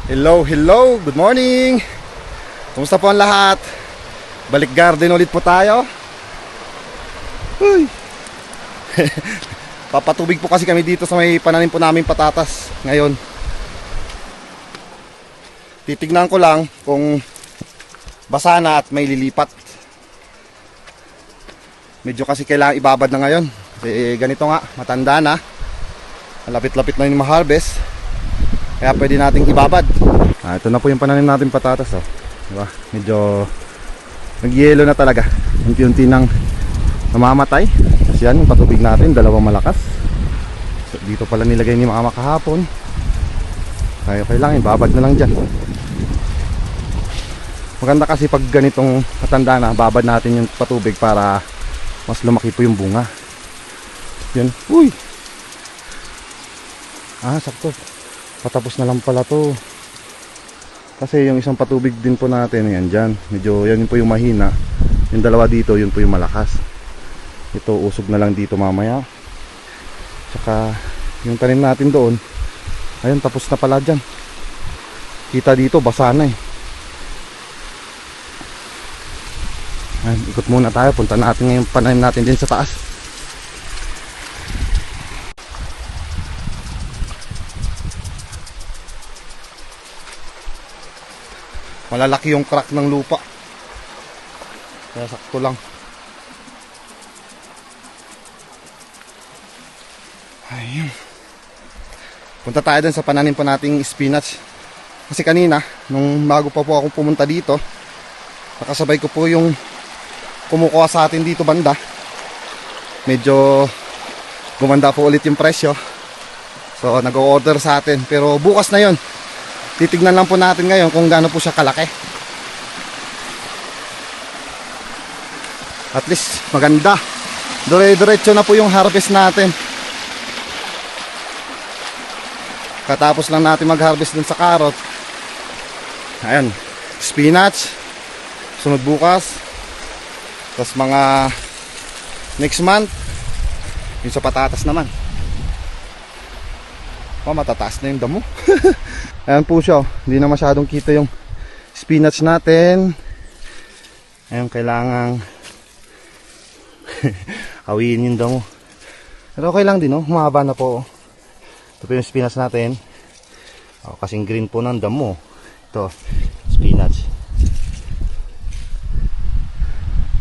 Hello, hello, good morning. Kumusta po ang lahat? Balik garden ulit po tayo. Uy. Papatubig po kasi kami dito sa may pananim po namin patatas ngayon. Titignan ko lang kung basa na at may lilipat. Medyo kasi kailangan ibabad na ngayon. Ganito nga, matanda na. Malapit-lapit na yung ma-harvest. Kaya pwede nating ibabad. Ito na po yung pananim natin patatas. Diba? Medyo nag-yellow na talaga. Unti-unti nang namamatay. Kasi yan, yung patubig natin, dalawang malakas. So, dito pala nilagay ni mama kahapon. Kaya kailangan ibabad na lang dyan. Maganda kasi pag ganitong matanda na, babad natin yung patubig para mas lumaki po yung bunga. Yun. Uy! Sakto. Patapos na lang pala to. Kasi yung isang patubig din po natin, yan dyan. Medyo yan po yung mahina. Yung dalawa dito, yun po yung malakas. Ito, usog na lang dito mamaya. Tsaka yung tanim natin doon, ayun, tapos na pala dyan. Kita dito, basa na eh. Ayun, ikot muna tayo. Punta natin ngayon pananim natin din sa taas. Malalaki yung crack ng lupa. Kaya sakto lang. Ayun. Punta tayo dun sa pananim po nating spinach. Kasi kanina, nung bago pa po akong pumunta dito, nakasabay ko po yung kumukuha sa atin dito banda. Medyo gumanda po ulit yung presyo. So nag-o-order sa atin. Pero bukas na yon. Titignan lang po natin ngayon kung gaano po siya kalaki. At least maganda. Dire-diretso na po yung harvest natin. Katapos lang natin mag-harvest dun sa carrot. Ayan, spinach. Sunod bukas. Tapos mga next month, yung sa patatas naman. Matataas na yung damo. Ayan po siya. Hindi na masyadong kita yung spinach natin. Ayan, kailangang hawiin yung damo. Pero okay lang din, humaba na po. Ito po yung spinach natin. Kasing green po ng damo. Ito, spinach.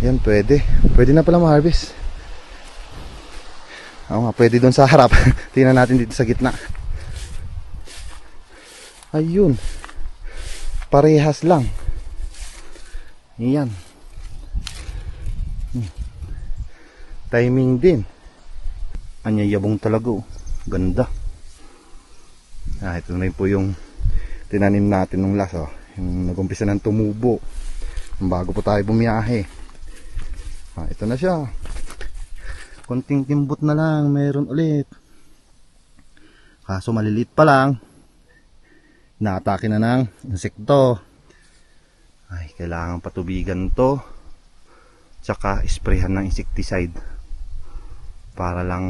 Ayan, pwede. Pwede na pala ma-harvest. Oo nga, pwede doon sa harap. Tingnan natin dito sa gitna. Ayun. Parehas lang. Ayan. Timing din. Anyayabong talaga. Ganda. Ito na po yung tinanim natin nung last. Yung nag-umpisa ng tumubo. Bago po tayo bumiyahe. Ito na siya. Konting timbot na lang. Meron ulit. Kaso malilit pa lang. Naatake na ng insekto. Ay, kailangan patubigan to. Tsaka sprayhan ng insecticide. Para lang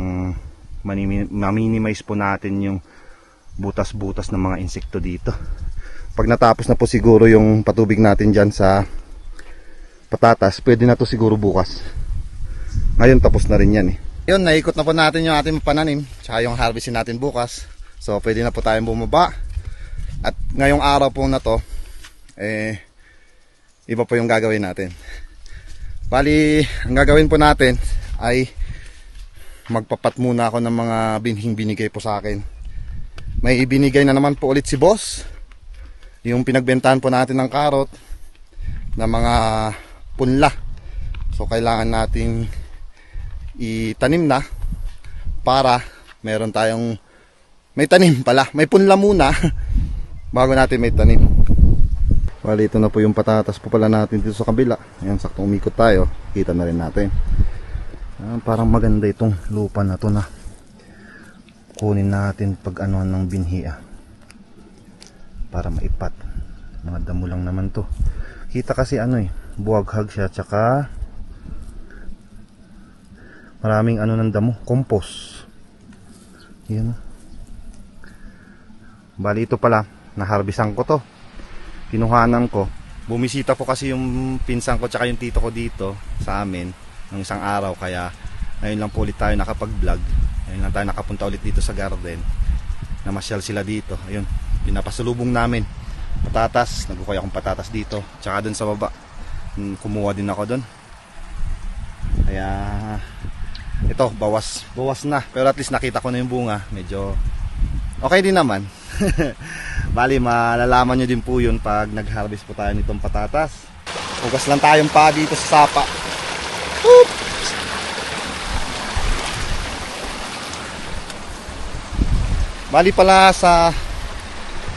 ma-minimize po natin yung butas-butas ng mga insekto dito. Pag natapos na po siguro yung patubig natin dyan sa patatas, pwede na to siguro bukas. Ngayon tapos na rin yan eh. Yun, naikot na po natin yung ating pananim. Tsaka yung harvestin natin bukas. So pwede na po tayong bumaba. At ngayong araw po na to, iba po yung gagawin natin. Bali, ang gagawin po natin ay magpapat muna ako ng mga binhing binigay po sa akin. May ibinigay na naman po ulit si boss. Yung pinagbentahan po natin ng carrot na mga punla. So kailangan nating itanim na para meron tayong may tanim pala. May punla muna bago natin may tanim. Bali, ito na po yung patatas po pala natin dito sa kabila. Ayan, saktong umikot tayo. Kita na rin natin. Parang maganda itong lupa na to na kunin natin pag anuhan ng binhi para maipat. Mga damo lang naman to. Kita kasi buwaghag siya. Tsaka maraming ng damo. Compost. Yan. Bali, ito pala naharbisan ko to. Kinuhanan ko. Bumisita po kasi yung pinsan ko tsaka yung tito ko dito sa amin ng isang araw, kaya ngayon lang po ulit tayo nakapag-vlog. Ngayon lang tayo nakapunta ulit dito sa garden. Namasyal sila dito. Ayun, pinapasalubong namin patatas. Nagkukuha akong patatas dito. Tsaka dun sa baba, kumuha din ako dun. Kaya ito, bawas na. Pero at least nakita ko na yung bunga. Medyo okay din naman. Bali, malalaman nyo din po yun pag nag-harvest po tayo nitong patatas. Hugas lang tayong pa dito sa sapa. Oops! Bali pala sa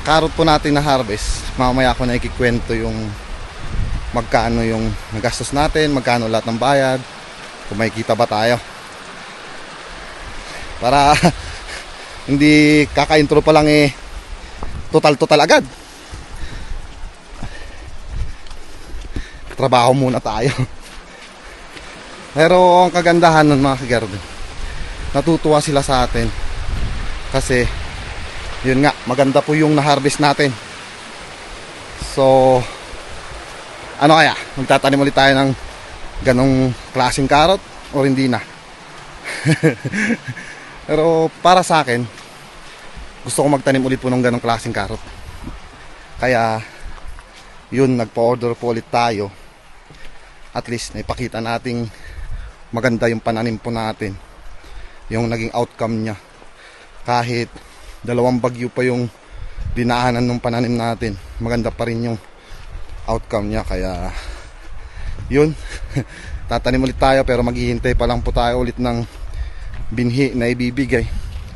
carrot po natin na harvest, mamaya ko na ikikwento yung magkano yung nagastos natin, magkano lahat ng bayad, kung may kita ba tayo. Para hindi kaka-intro pa lang total agad. Trabaho muna tayo. Pero ang kagandahan nun mga kagarden, natutuwa sila sa atin. Kasi yun nga, maganda po yung na-harvest natin. So ano kaya? Magtatanim ulit tayo ng ganong klaseng carrot o hindi na? Pero para sa akin, gusto ko magtanim ulit po ng ganong klaseng carrot. Kaya yun, nagpa-order po ulit tayo. At least naipakita nating maganda yung pananim po natin, yung naging outcome nya. Kahit 2 bagyo pa yung dinaanan ng pananim natin, maganda pa rin yung outcome nya. Kaya yun, tatanim ulit tayo, pero maghihintay pa lang po tayo ulit ng binhi na ibibigay.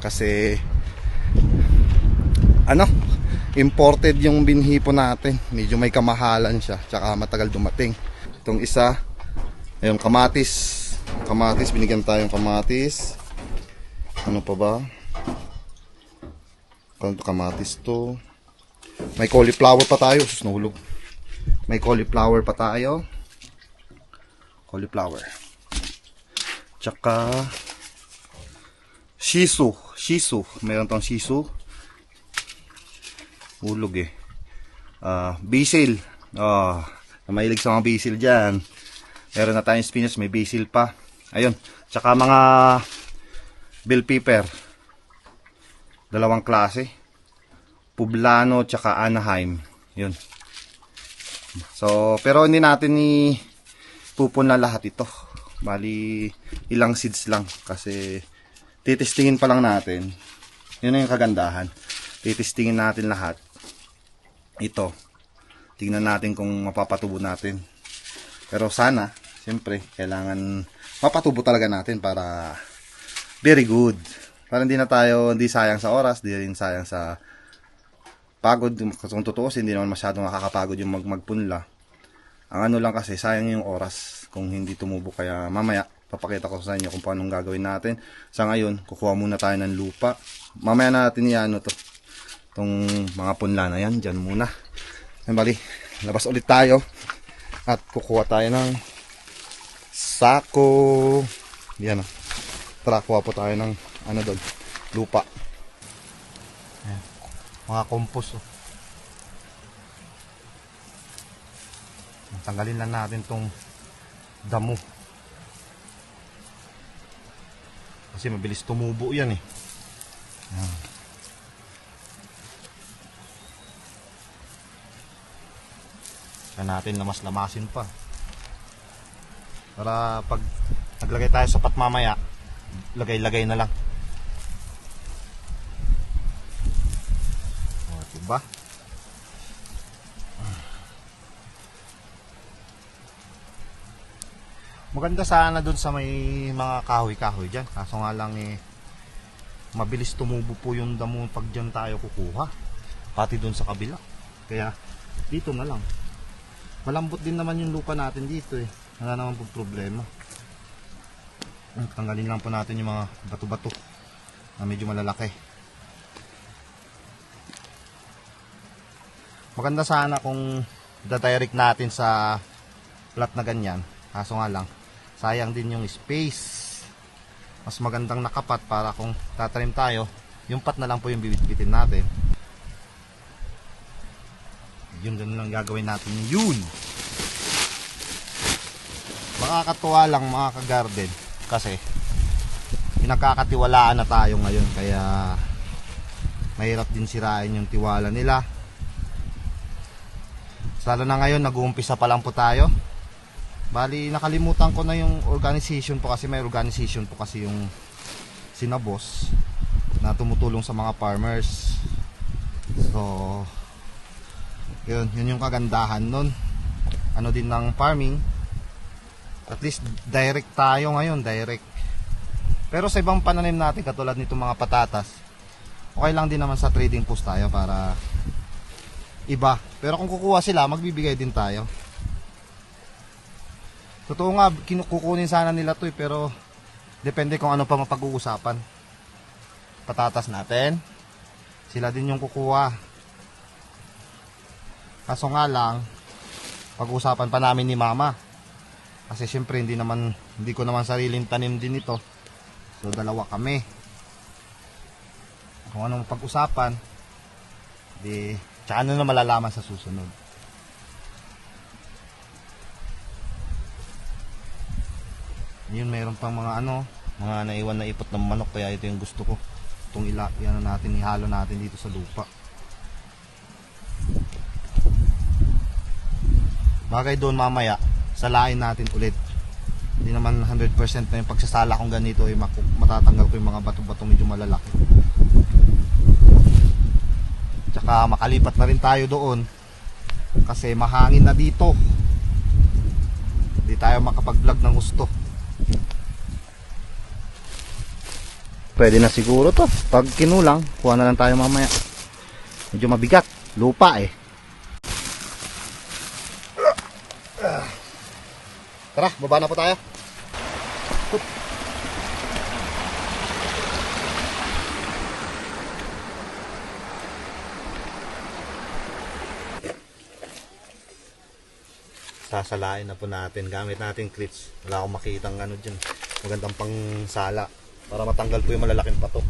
Kasi imported yung binhi po natin, medyo may kamahalan siya, tsaka matagal dumating. Itong isa, ayun, kamatis, binigyan tayong kamatis. Ano pa ba? Kamatis to. May cauliflower pa tayo. Nahulog. May cauliflower pa tayo. Cauliflower. Tsaka shiso. Meron tong shiso. Hulog basil. Mahilig sa mga basil dyan. Meron na tayong spinach. May basil pa. Ayun. Tsaka mga bell pepper. 2 klase, Poblano tsaka Anaheim. Yun. So, pero hindi natin pupuna lahat ito. Bali, ilang seeds lang. Kasi, titistingin pa lang natin. Yun na yung kagandahan. Titistingin natin lahat. Ito. Tingnan natin kung mapapatubo natin. Pero sana, siyempre, kailangan mapatubo talaga natin para very good. Para hindi sayang sa oras, di rin sayang sa pagod. Kung totoo, hindi naman masyadong nakakapagod yung magpunla. Ang ano lang kasi, sayang yung oras kung hindi tumubo. Kaya mamaya, papakita ko sa inyo kung paano gagawin natin. Sa ngayon, kukuha muna tayo ng lupa. Mamaya natin itong mga punla na yan, dyan muna. Bali, labas ulit tayo. At kukuha tayo ng sako. Yan. Tara, kuha po tayo ng doon, lupa. Ayan, mga compost. Tanggalin lang natin tong damo. Kasi mabilis tumubo yan Ayan. Kaya natin lamas-lamasin pa. Para pag naglagay tayo sa pat mamaya, lagay-lagay na lang. Diba? Maganda sana dun sa may mga kahoy-kahoy dyan. Kaso nga lang mabilis tumubo po yung damo pag dyan tayo kukuha. Pati dun sa kabila. Kaya dito na lang. Malambot din naman yung lupa natin dito Wala naman po problema. Tanggalin lang po natin yung mga bato-bato na medyo malalaki. Maganda sana kung dadirect natin sa plot na ganyan. Kaso nga lang, sayang din yung space. Mas magandang nakapat para kung tatanim tayo, yung pat na lang po yung bibit-bitin natin. Yun ganun lang gagawin natin yun. Makakatuwa lang mga ka-garden kasi pinagkakatiwalaan na tayo ngayon, kaya mahirap din sirain yung tiwala nila. Lalo na ngayon, nag-uumpisa pa lang po tayo. Bali, nakalimutan ko na yung organization po, kasi may organization po kasi yung sinabos na tumutulong sa mga farmers. So yun yung kagandahan nun. Ano din ng farming, at least direct tayo ngayon, direct. Pero sa ibang pananim natin katulad nito mga patatas, okay lang din naman sa trading post tayo para iba. Pero kung kukuha sila, magbibigay din tayo. Totoo nga, kukunin sana nila to pero depende kung ano pa mapag-uusapan. Patatas natin, sila din yung kukuha. Kaso nga lang, pag-uusapan pa namin ni mama. Kasi syempre hindi ko naman sariling tanim din ito. So dalawa kami. Kung anong pag-usapan, tsaka ano na malalaman sa susunod. Yun, mayroon pang mga mga naiwan na ipot ng manok, kaya ito yung gusto ko. Itong ihalo natin dito sa lupa. Bagay doon mamaya, salain natin ulit. Hindi naman 100% na yung pagsasala kong ganito ay matatanggal ko yung mga bato-bato medyo malalaki. Tsaka makalipat na rin tayo doon kasi mahangin na dito. Hindi tayo makapag-vlog ng gusto. Pwede na siguro to. Pag kinulang, kuha na lang tayo mamaya. Medyo mabigat, lupa eh. Tara, baba na po tayo. Sasalain na po natin. Gamit natin clips. Wala akong makitang dyan. Magandang pang sala. Para matanggal po yung malalaking bato.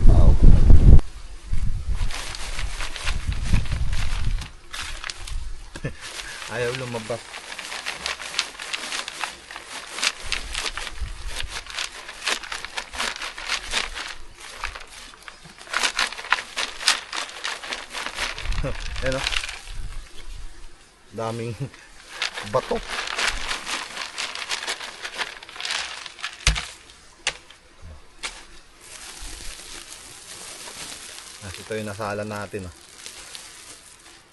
Wow. Ayaw lumabas. Ayan o. Daming bato. Ito yung nasala natin.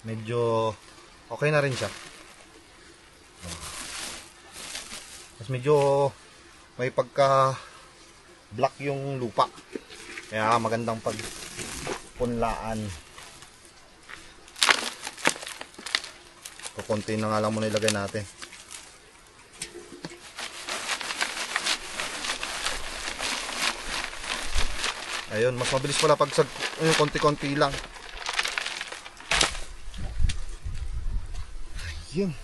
Medyo okay na rin siya. Mas medyo may pagka black yung lupa. Kaya magandang pagpunlaan. Kukunti na nga lang muna ilagay natin. Ayun, mas mabilis pala pag konti-konti lang. Ayun.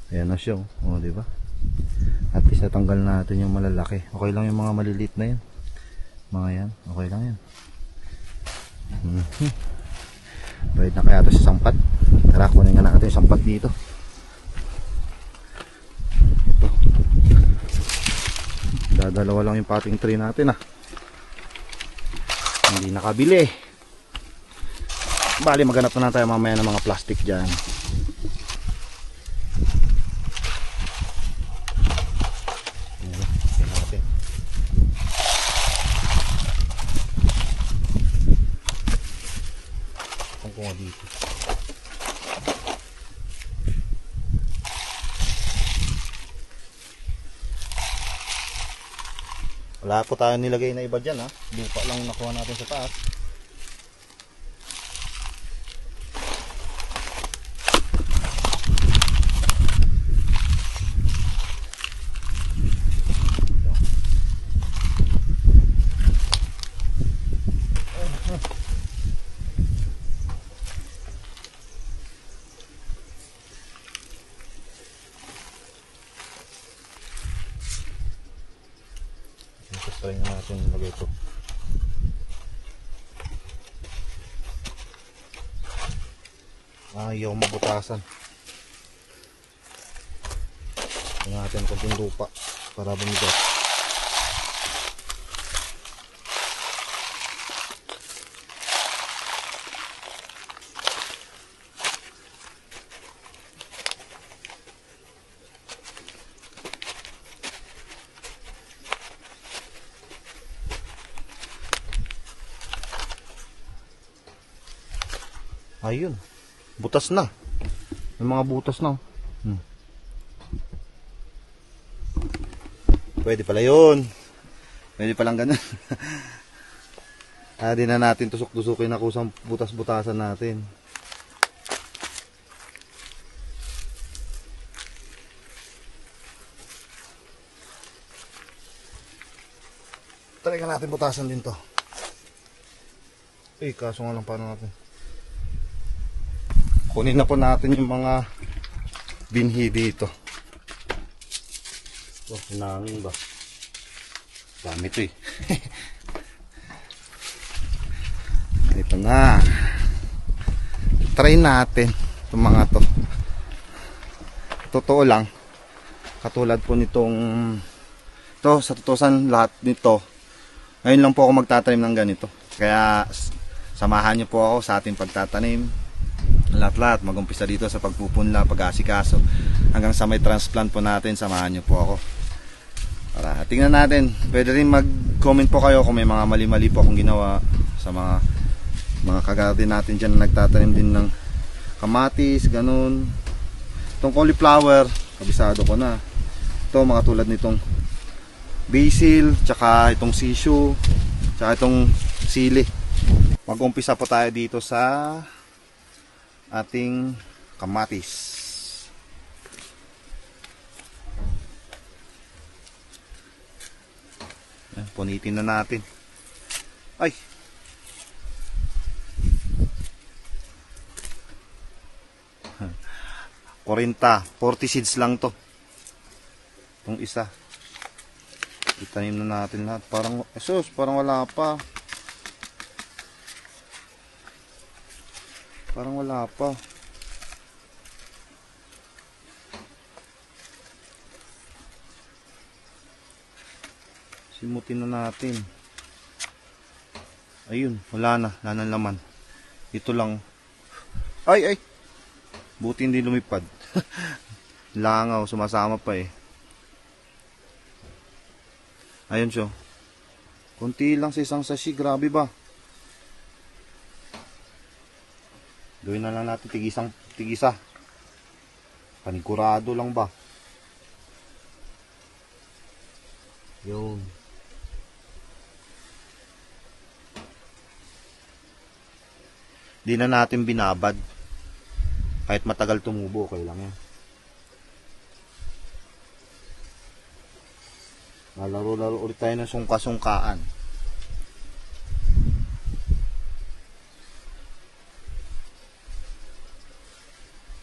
Ayan na siya. O, diba? At least natanggal natin yung malalaki. Okay lang yung mga maliliit na yan. Mga yan. Okay lang yan. Pwede na kaya ito sa sampat. Tara, kunin nga natin yung sampat dito. Ito. Dadalawa lang yung potting tray natin Hindi nakabili. Bali, maghanap na tayo mamaya ng mga plastic dyan. Dito. Wala po tayo nilagay na iba dyan lupa lang nakuha natin sa taas. Try natin ilagay ito. Ayaw mabutasan. Tingnan natin konting lupa para bumigat. Ayun, butas na. May mga butas na. Pwede pala yun. Pwede palang ganun. Di na natin tusok-tusukin na kusang butas-butasan natin. Try natin butasan din to. Kaso nga lang paano natin. Kunin na po natin yung mga binhi dito. Hinangin ba? Dami ito Ito na. Try natin itong mga to. Totoo lang. Katulad po nitong to, sa tutusan lahat nito. Ngayon lang po ako magtatanim ng ganito. Kaya samahan niyo po ako sa ating pagtatanim. Lahat-lahat mag-umpisa dito sa pagpupunla, pag-aasikaso hanggang sa may transplant po natin. Samahan nyo po ako para tingnan natin. Pwede rin mag-comment po kayo kung may mga mali-mali po akong ginawa sa mga kagarden natin dyan na nagtatanim din ng kamatis, ganun. Itong cauliflower, kabisado ko na. Ito mga tulad nitong basil, tsaka itong sisyo, tsaka itong sili. Mag-umpisa po tayo dito sa ating kamatis. Punitin na natin. Ay! 40 seeds lang to. Itong isa. Itanim na natin lahat. Parang, parang wala pa. Parang wala pa. Simutin na natin. Ayun, wala na. Wala na laman. Ito lang. Ay! Buti hindi lumipad. Langaw, sumasama pa Ayun siya. Kunti lang sa isang sashi. Grabe ba? Gawin na lang natin tigisa. Panigurado lang ba? Yun. Di na natin binabad. Kahit matagal tumubo, okay lang yan. Malaro-laro ulit tayo ng sungka-sungkaan.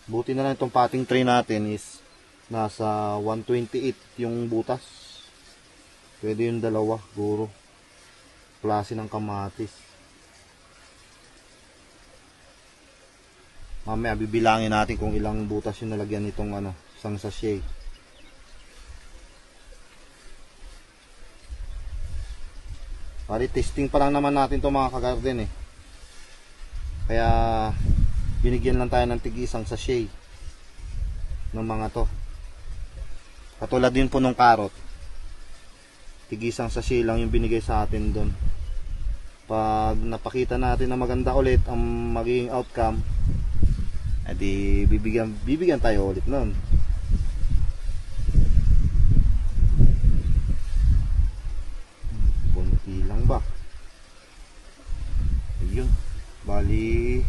Buti na lang itong potting tray natin is nasa 128 yung butas. Pwede yung dalawa, guro. Klase ng kamatis. Mamaya bibilangin natin kung ilang butas yung nalagyan nitong isang sachet. Pari testing pa lang naman natin to mga kagarden Kaya binigyan lang tayo ng tig-isang sachet ng mga to. Katulad din po ng carrot. Tig-isang sachet lang yung binigay sa atin doon. Pag napakita natin na maganda ulit ang magiging outcome, edi bibigyan tayo ulit noon. Kunti lang ba? Ayun. Bali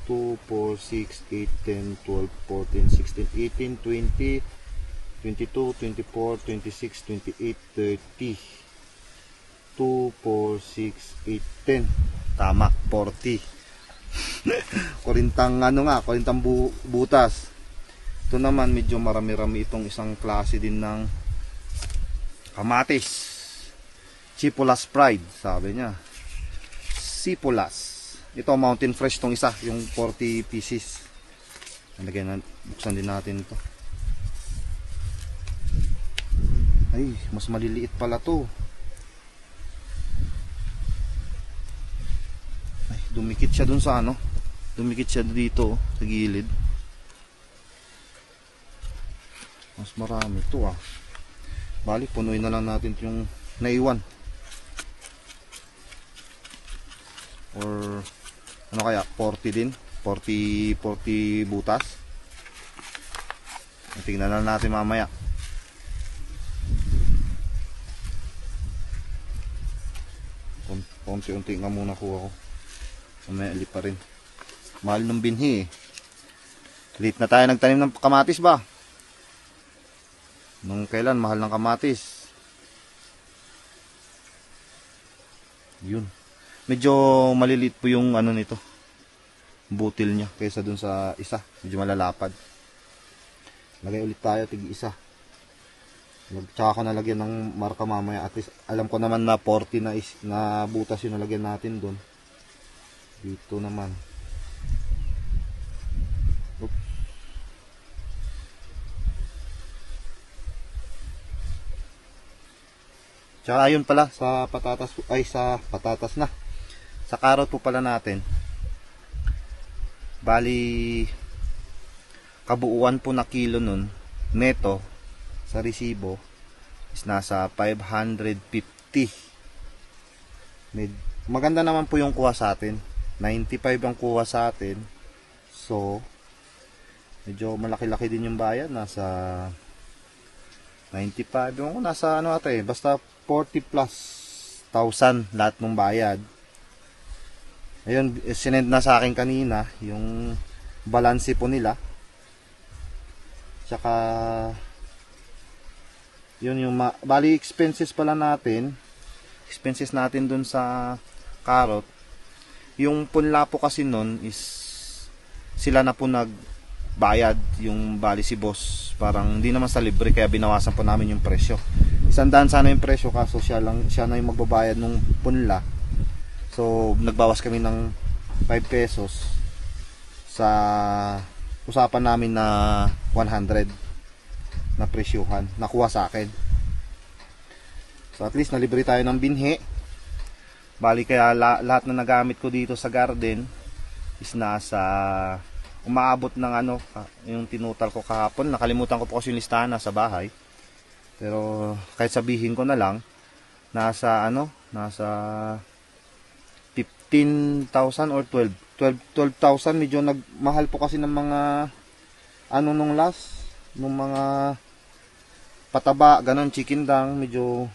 2, 4, 6, 8, 10, 12, 14, 16, 18, 20, 22, 24, 26, 28, 30. 2, 4, 6, 8, 10. Tama, 40. Korintang korintang butas. Ito naman medyo marami-rami itong isang klase din ng kamatis. Chipolas Pride, sabi niya. Chipolas. Ito mountain fresh tong isa, yung 40 pieces. Buksan din natin to. Ay, mas maliliit pala to. Ay, dumikit siya dun sa ano. Dumikit siya dito sa gilid. Mas marami to ah. Balik, punuin na lang natin yung naiwan. Or ano kaya, 40 din? 40 butas. Tingnan na natin mamaya. Unti-unti nga muna kuha ko. Mamaya ulit pa rin. Mahal ng binhi eh. Late na tayo nagtanim ng kamatis ba? Nung kailan mahal ng kamatis. Yun. Medyo maliliit po yung ano nito. Butil niya kaysa dun sa isa. Medyo malalapad. Lagay ulit tayo tig-isa. Tsaka ko nalagyan ng marka mamaya. At least alam ko naman na 40 na butas yung nalagyan natin dun. Dito naman. Oops. Tsaka ayun pala sa patatas, ay sa patatas na. Sa carrot po pala natin. Bali kabuuan po na kilo nun neto sa resibo is nasa 550. Maganda naman po yung kuha sa atin. 95 ang kuha sa atin. So medyo malaki-laki din yung bayad. Nasa 95. Yung nasa ano ata eh. Basta 40 plus 1,000 lahat ng bayad. Ayun, sinend na sa akin kanina yung balanse po nila. Tsaka yun yung bali expenses pala natin. Expenses natin dun sa carrot. Yung punla po kasi nun is sila na po nagbayad. Yung bali si boss parang hindi naman sa libre kaya binawasan po namin yung presyo. 100 sana yung presyo kaso siya na yung magbabayad nung punla. So nagbawas kami ng 5 pesos sa usapan namin na 100 na presyuhan nakuha sa akin. So at least nalibre tayo ng binhi. Bali kaya lahat na nagamit ko dito sa garden is nasa umaabot ng ano yung tinutal ko kahapon. Nakalimutan ko po kasi yung listahan nasa bahay. Pero kahit sabihin ko na lang nasa 15,000 or 12,000. Medyo nagmahal po kasi ng mga ano nung mga pataba, ganon, chicken dang, medyo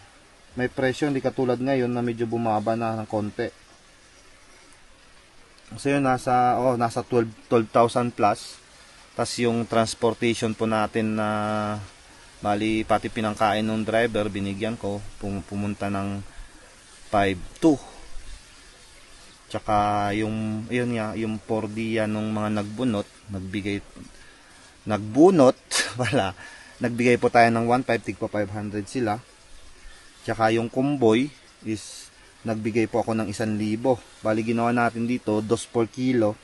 may presyo, hindi katulad ngayon na medyo bumaba na ng konti. So yun, nasa 12,000 plus. Tas yung transportation po natin na bali pati pinangkain ng driver binigyan ko, pumunta ng 5,200. Tsaka yung yung 4D nung mga nagbunot wala. Nagbigay po tayo ng 1,500, tigpa 500 sila. Tsaka yung kumboy is nagbigay po ako ng 1,000. Bali ginawa natin dito 2 per kilo.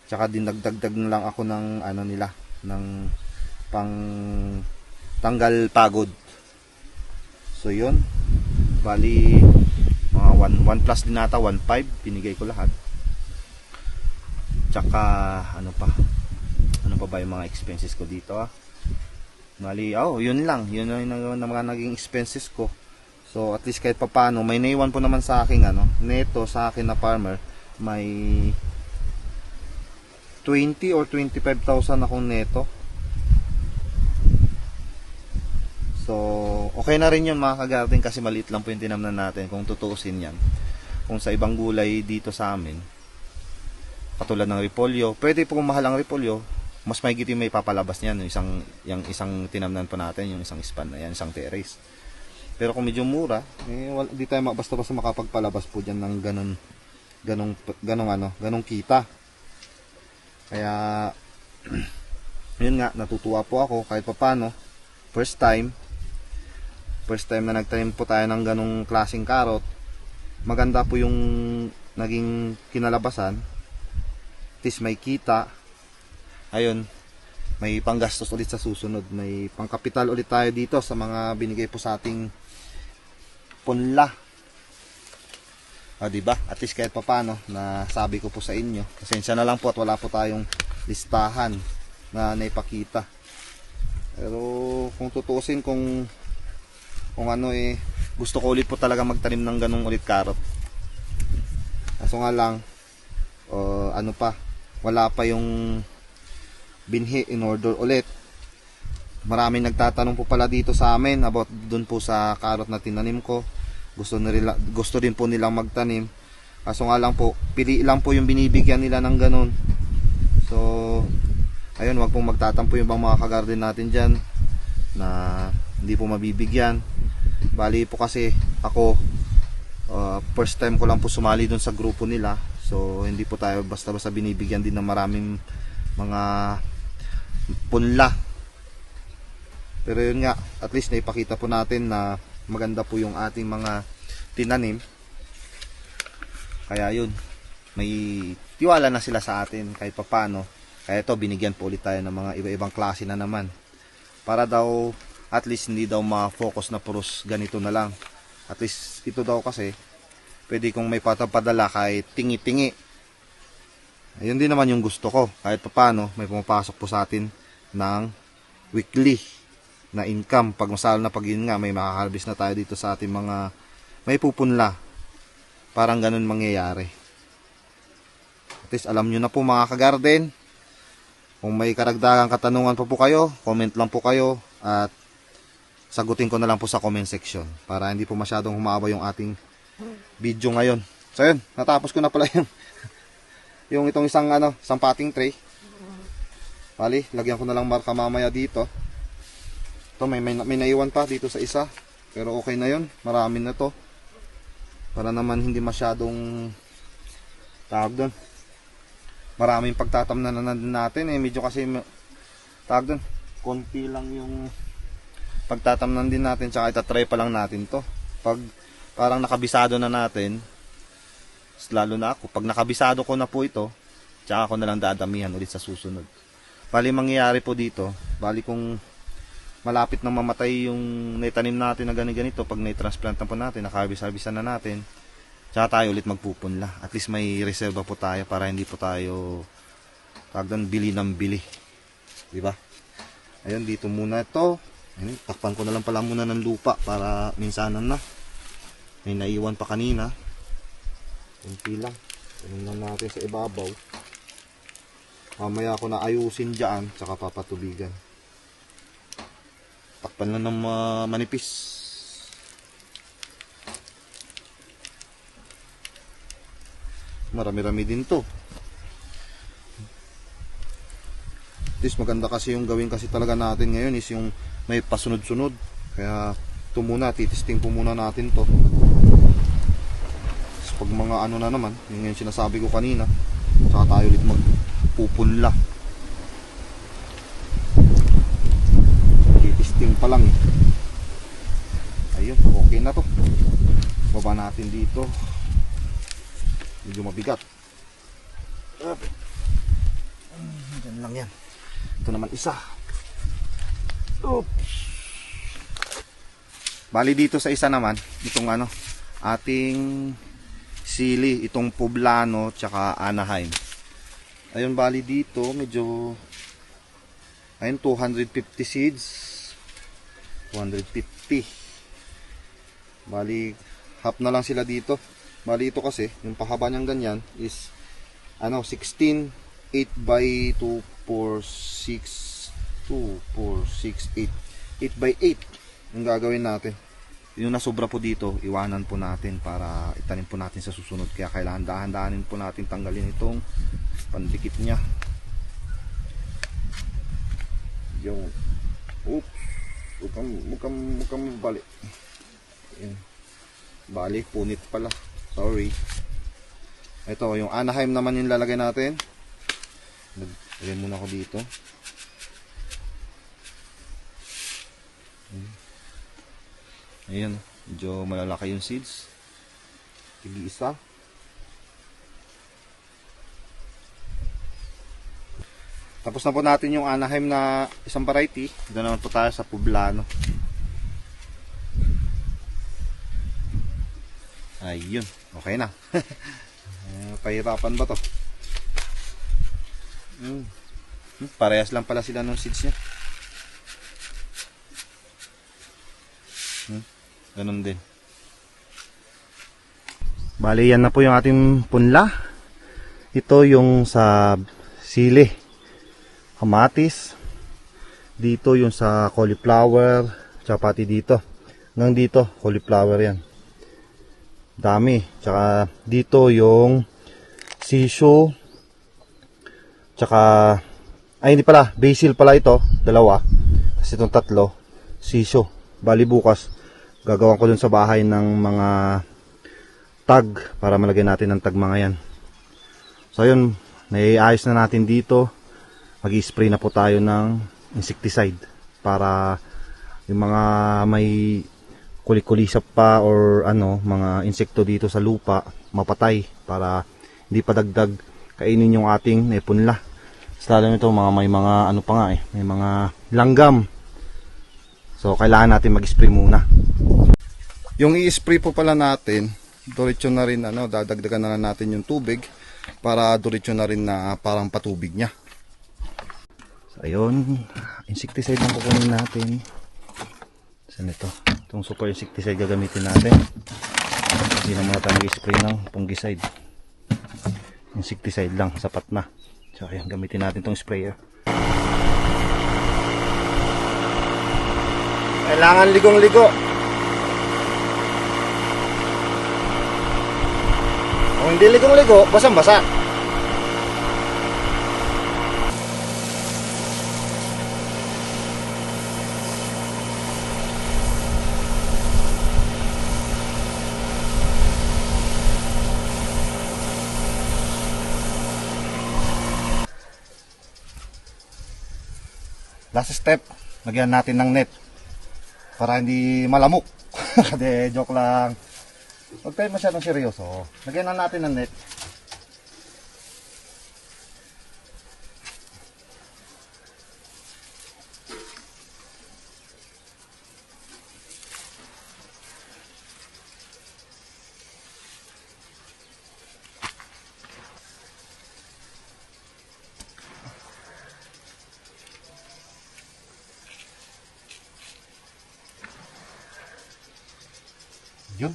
Tsaka dinagdagdag na lang ako ng ano nila, ng pang tanggal pagod. So yun. Bali mga 1 plus din nata, 1,500 binigay ko lahat. Tsaka ano pa ba yung mga expenses ko dito Bali, yun lang yung mga naging expenses ko. So at least kahit papaano may naiwan po naman sa akin neto sa akin na farmer, may 20 or 25,000 akong neto. So okay na rin yun mga kagarden kasi maliit lang po yung tinamnan natin kung tutuusin yan. Kung sa ibang gulay dito sa amin katulad ng repolyo, pwede po kung mahal ang repolyo, mas mahigit yung may papalabas niyan, yung isang tinamnan pa natin, yung isang span na yan, isang terrace. Pero kung medyo mura, di tayo basta-basta makapagpalabas po dyan ng ganong kita. Kaya yun nga, natutuwa po ako kahit papano. First time na nagtanim po tayo ng ganong klaseng carrot. Maganda po yung naging kinalabasan. At least may kita. ayun, may panggastos ulit sa susunod. May pangkapital ulit tayo dito sa mga binigay po sa ating punla. Diba? At least kahit papano na sabi ko po sa inyo. Pasensya na lang po at wala po tayong listahan na naipakita. Pero kung tutuusin, kung ano gusto ko ulit po talaga magtanim ng ganung ulit carrot. Kaso nga lang, wala pa yung binhi in order ulit. Maraming nagtatanong po pala dito sa amin about dun po sa carrot na tinanim ko. Gusto din po nilang magtanim. Kaso nga lang po, pili lang po yung binibigyan nila ng ganun. So, ayun, wag pong magtatampo yung ibang mga kagarden natin dyan na hindi po mabibigyan. Bali po kasi ako, first time ko lang po sumali dun sa grupo nila. So, hindi po tayo basta-basta binibigyan din ng maraming mga punla. Pero yun nga, at least naipakita po natin na maganda po yung ating mga tinanim. Kaya yun, may tiwala na sila sa atin kahit papano. Kaya ito, binigyan po ulit tayo ng mga iba-ibang klase na naman. Para daw, at least hindi daw ma-focus na puros ganito na lang. At least ito daw kasi, pwede kong may patapadala kahit tingi-tingi. Ayun din naman yung gusto ko. Kahit papano, may pumapasok po sa atin ng weekly na income. Pag masalo na pag yun nga, may makaharvest na tayo dito sa ating mga may pupunla. Parang ganun mangyayari. At least alam nyo na po mga kagarden. Kung may karagdagang katanungan pa po kayo, comment lang po kayo at sagutin ko na lang po sa comment section para hindi po masyadong humaba yung ating video ngayon. So yun, natapos ko na pala yung itong isang potting tray. Bali, lagyan ko na lang marka mamaya dito. Ito, may naiwan pa dito sa isa. Pero okay na yun. Marami na to. Para naman hindi masyadong tawag doon. Maraming pagtatamnan na natin medyo kasi tawag doon. Konti lang yung pagtatamnan din natin. Tsaka itatry pa lang natin to. Pag parang nakabisado na natin, lalo na ako, pag nakabisado ko na po ito, tsaka ako na lang dadamihan ulit sa susunod. Bali mangyayari po dito, bali kung malapit na mamatay yung naitanim natin na ganito, pag na-transplant na po natin, naka-harvest na natin, tsaka tayo ulit magpupunla. At least may reserva po tayo para hindi po tayo bili ng bili. Diba? Ayun, dito muna ito. Ayun, takpan ko na lang pala muna ng lupa para minsanan na. May naiwan pa kanina. Kunti lang. Tingnan natin sa ibabaw. Mamaya ako na ayusin dyan, tsaka papatubigan. Takpan lang ng manipis. Marami-rami din to. This maganda kasi yung gawin kasi talaga natin ngayon is yung may pasunod-sunod. Kaya ito muna, titisting po muna natin to. Pag mga na naman, yung sinasabi ko kanina, saka tayo ulit magpupunla. Titisting pa lang Ayun, okay na to. Baba natin dito. Medyo mabigat. Diyan lang yan. Ito naman isa. Oops. Bali dito sa isa naman, itong ating sili, itong Poblano tsaka Anaheim. Ayun, bali dito medyo ayun, 250 seeds. 250. Bali half na lang sila dito. Bali ito kasi yung pahaba niyang ganyan is 16 8 by 2 4 6 2 4 6 8 8 by 8 yung gagawin natin. Yung nasobra po dito, iwanan po natin para itanim po natin sa susunod. Kaya kailangan dahan-dahanin po natin tanggalin itong pandikit niya. Yung oops, huwag kang mabali. Bali, punit pala. Sorry. Ito, yung Anaheim naman yung lalagay natin. Lagyan muna ako dito. Ayan, medyo malalaki yung seeds. Tapos na po natin yung Anaheim na isang variety. Doon naman po tayo sa Poblano. Ayun, okay na. Pahirapan ba to? Parehas lang pala sila ng seeds niya. Ganun din. Bali, yan na po yung ating punla. Ito yung sa sili, kamatis. Dito yung sa cauliflower, tsaka pati dito. Hanggang dito, cauliflower yan. Dami. Tsaka dito yung sisyo. Tsaka, ay hindi pala, basil pala ito. Dalawa. Kasi itong tatlo, sisyo. Bali bukas, gagawin ko dun sa bahay ng mga tag para malagyan natin ng tag mga yan. So yun, naiayos na natin dito. Mag-i-spray na po tayo ng insecticide para yung mga may kulik-kulisap pa or ano, mga insekto dito sa lupa mapatay para hindi pa dagdag kainin yung ating punla. Lalo nito mga may mga ano pa nga may mga langgam. So kailangan natin mag-spray muna. Yung i-spray po pala natin, diretso na rin dadagdagan na natin yung tubig para diretso na rin na parang patubig niya. So ayun, insecticide lang kukunin natin. Saan ito? Itong super insecticide gagamitin natin. Hindi na muna tayo mag-spray ng fungicide. Insecticide lang, sapat na. So ayan, gamitin natin itong sprayer. Kailangan ligong-ligo. Kung hindi ligong-ligo, basang-basa. Last step, lagyan natin ng net para hindi malamok. Kasi joke lang. Huwag tayo masyadong seryoso. Lagyan na natin ng net. Yun.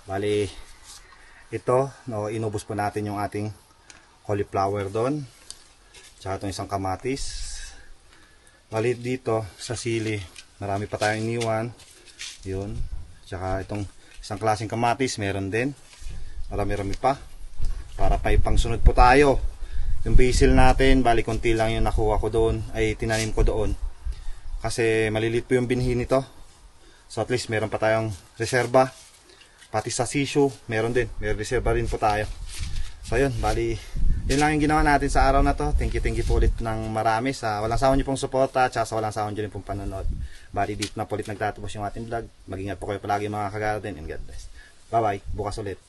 Bali ito, inubos po natin yung ating cauliflower doon. Tsaka itong isang kamatis. Bali dito sa sili, marami pa tayong iniwan. Yun. Tsaka itong isang klaseng kamatis, meron din. Marami-rami pa. Para pa ipangsunod po tayo. Yung basil natin, bali konti lang yung nakuha ko doon, ay tinanim ko doon. Kasi malilit po yung binhi nito. So at least meron pa tayong reserba. Pati sa sisyo, meron din. May reserba rin po tayo. So yun, bali, yun lang yung ginawa natin sa araw na to. Thank you po ulit ng marami sa walang sawang nyo pong suporta, tsaka sa walang sawang nyo rin pong panonood. Bali, dito na po ulit nagtatapos yung ating vlog. Mag-ingat po kayo palagi mga ka-garden, and God bless. Bye bye, bukas ulit.